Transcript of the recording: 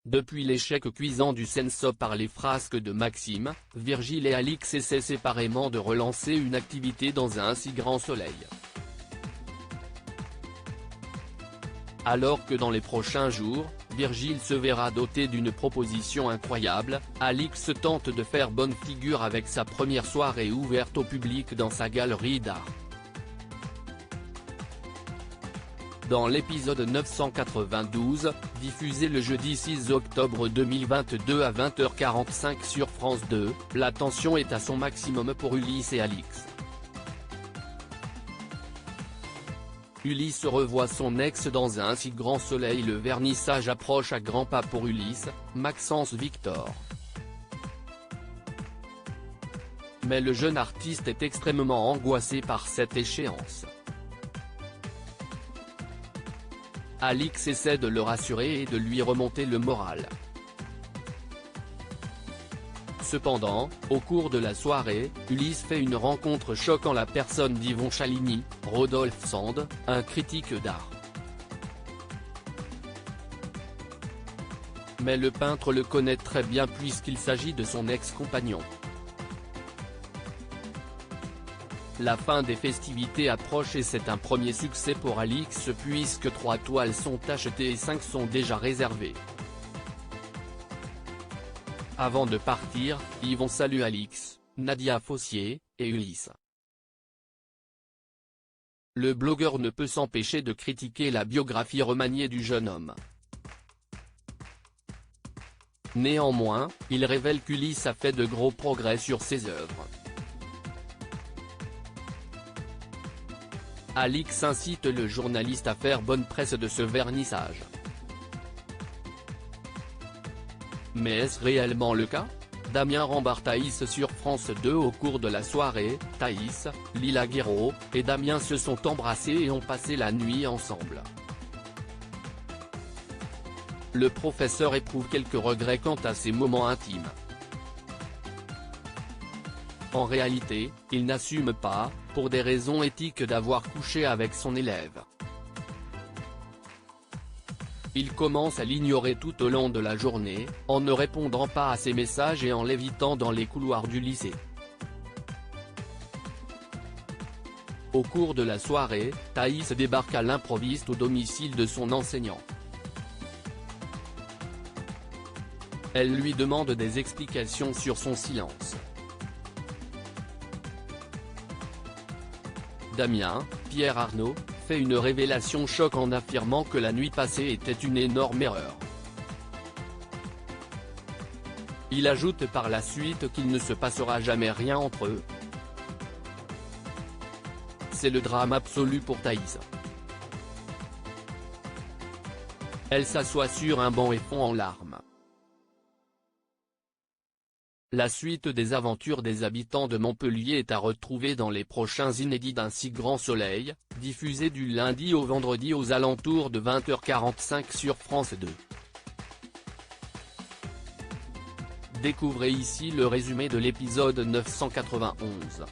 Depuis l'échec cuisant du Censo par les frasques de Maxime, Virgile et Alix essaient séparément de relancer une activité dans un si grand soleil. Alors que dans les prochains jours, Virgile se verra doté d'une proposition incroyable, Alix tente de faire bonne figure avec sa première soirée ouverte au public dans sa galerie d'art. Dans l'épisode 992, diffusé le jeudi 6 octobre 2022 à 20h45 sur France 2, la tension est à son maximum pour Ulysse et Alix. Ulysse revoit son ex dans un si grand soleil. Le vernissage approche à grands pas pour Ulysse, Maxence Victor. Mais le jeune artiste est extrêmement angoissé par cette échéance. Alix essaie de le rassurer et de lui remonter le moral. Cependant, au cours de la soirée, Ulysse fait une rencontre choquant la personne d'Yvon Chaligny, Rodolphe Sand, un critique d'art. Mais le peintre le connaît très bien puisqu'il s'agit de son ex-compagnon. La fin des festivités approche et c'est un premier succès pour Alix puisque 3 toiles sont achetées et 5 sont déjà réservées. Avant de partir, Yvon salue Alix, Nadia Fossier, et Ulysse. Le blogueur ne peut s'empêcher de critiquer la biographie remaniée du jeune homme. Néanmoins, il révèle qu'Ulysse a fait de gros progrès sur ses œuvres. Alix incite le journaliste à faire bonne presse de ce vernissage. Mais est-ce réellement le cas? Damien rembarre Thaïs sur France 2 au cours de la soirée. Thaïs, Lila Guéraud, et Damien se sont embrassés et ont passé la nuit ensemble. Le professeur éprouve quelques regrets quant à ces moments intimes. En réalité, il n'assume pas, pour des raisons éthiques, d'avoir couché avec son élève. Il commence à l'ignorer tout au long de la journée, en ne répondant pas à ses messages et en l'évitant dans les couloirs du lycée. Au cours de la soirée, Thaïs débarque à l'improviste au domicile de son enseignant. Elle lui demande des explications sur son silence. Damien, Pierre Arnaud, fait une révélation choc en affirmant que la nuit passée était une énorme erreur. Il ajoute par la suite qu'il ne se passera jamais rien entre eux. C'est le drame absolu pour Thaïs. Elle s'assoit sur un banc et fond en larmes. La suite des aventures des habitants de Montpellier est à retrouver dans les prochains inédits d'un si grand soleil, diffusé du lundi au vendredi aux alentours de 20h45 sur France 2. Découvrez ici le résumé de l'épisode 991.